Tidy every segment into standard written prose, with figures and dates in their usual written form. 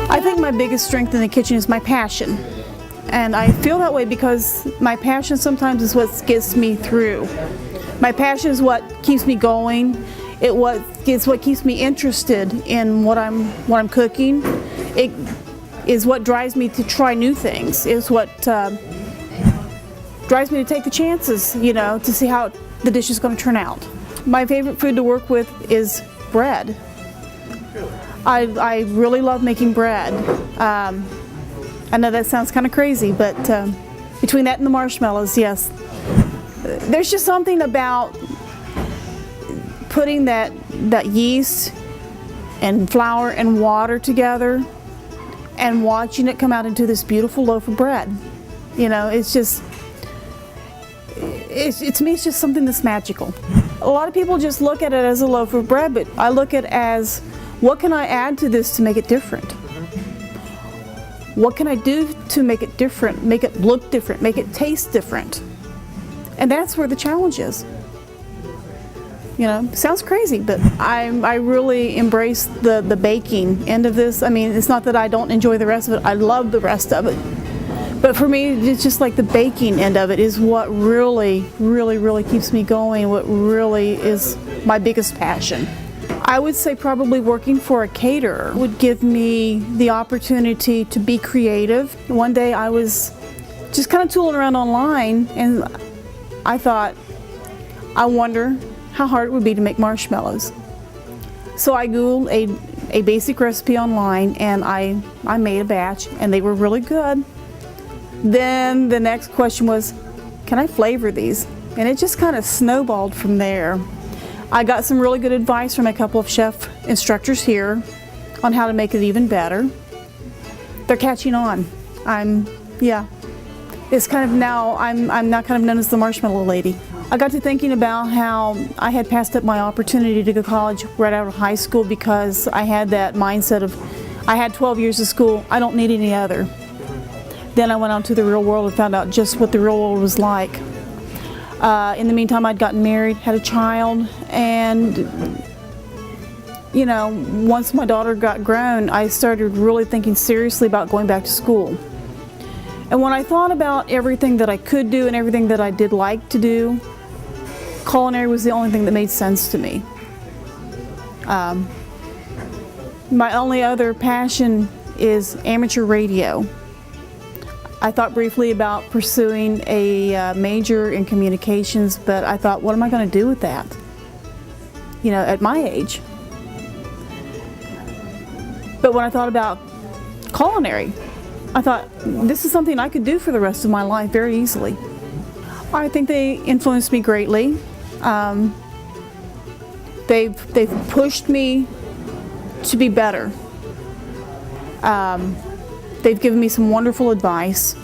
I think my biggest strength in the kitchen is my passion. And I feel that way because my passion sometimes is what gets me through. My passion is what keeps me going. It's what keeps me interested in what I'm cooking. It is what drives me to try new things. It's what drives me to take the chances, you know, to see how the dish is going to turn out. My favorite food to work with is bread. I really love making bread. I know that sounds kind of crazy, but between that and the marshmallows, yes. There's just something about putting that yeast and flour and water together and watching it come out into this beautiful loaf of bread. You know, it's just, to me, it's just something that's magical. A lot of people just look at it as a loaf of bread, but I look at it as, what can I add to this to make it different? What can I do to make it different, make it look different, make it taste different? And that's where the challenge is. You know, sounds crazy, but I really embrace the baking end of this. I mean, it's not that I don't enjoy the rest of it. I love the rest of it. But for me, it's just like the baking end of it is what really, really, really keeps me going, what really is my biggest passion. I would say probably working for a caterer would give me the opportunity to be creative. One day I was just kind of tooling around online and I thought, I wonder how hard it would be to make marshmallows. So I Googled a basic recipe online and I made a batch and they were really good. Then the next question was, can I flavor these? And it just kind of snowballed from there. I got some really good advice from a couple of chef instructors here on how to make it even better. They're catching on. It's kind of now, I'm now kind of known as the marshmallow lady. I got to thinking about how I had passed up my opportunity to go to college right out of high school because I had that mindset of, I had 12 years of school, I don't need any other. Then I went out to the real world and found out just what the real world was like. In the meantime, I'd gotten married, had a child, and you know, once my daughter got grown, I started really thinking seriously about going back to school. And when I thought about everything that I could do and everything that I did like to do, culinary was the only thing that made sense to me. My only other passion is amateur radio. I thought briefly about pursuing a major in communications, but I thought, what am I going to do with that? You know, at my age. But when I thought about culinary, I thought, this is something I could do for the rest of my life very easily. I think they influenced me greatly. They've pushed me to be better. They've given me some wonderful advice.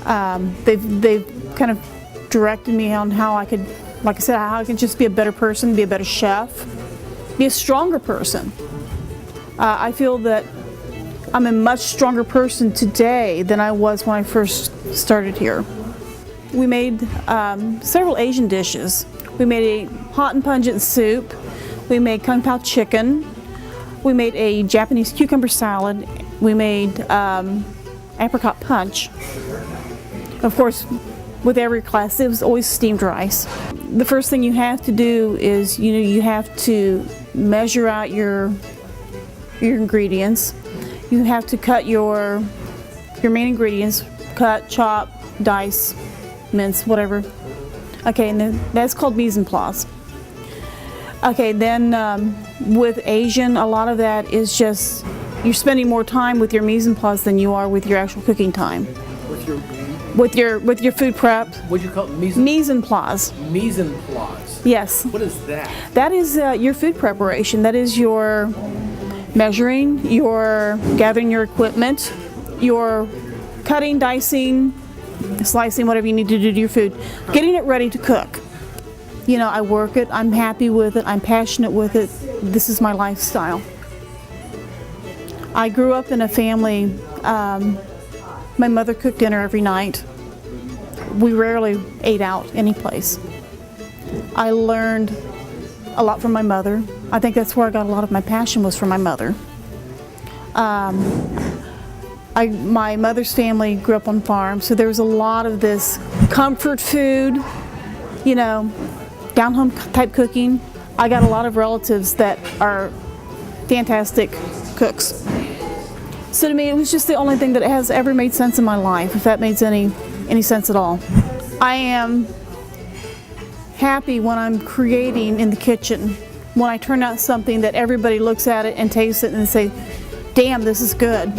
They've kind of directed me on how I could, like I said, how I could just be a better person, be a better chef, be a stronger person. I feel that I'm a much stronger person today than I was when I first started here. We made several Asian dishes. We made a hot and pungent soup. We made kung pao chicken. We made a Japanese cucumber salad. We made apricot punch. Of course, with every class, it was always steamed rice. The first thing you have to do is, you know, you have to measure out your ingredients. You have to cut your main ingredients, cut, chop, dice, mince, whatever. Okay, and then that's called mise en place. Okay, then with Asian, a lot of that is just, you're spending more time with your mise en place than you are with your actual cooking time. With your food prep. What do you call it? Mise en place. Mise en place. Yes. What is that? That is your food preparation. That is your measuring, your gathering your equipment, your cutting, dicing, slicing, whatever you need to do to your food. Getting it ready to cook. You know, I work it, I'm happy with it, I'm passionate with it. This is my lifestyle. I grew up in a family, my mother cooked dinner every night. We rarely ate out any place. I learned a lot from my mother. I think that's where I got a lot of my passion, was from my mother. My mother's family grew up on farms, so there was a lot of this comfort food, you know, down-home type cooking. I got a lot of relatives that are fantastic cooks. So to me, it was just the only thing that has ever made sense in my life, if that makes any sense at all. I am happy when I'm creating in the kitchen, when I turn out something that everybody looks at it and tastes it and say, damn, this is good.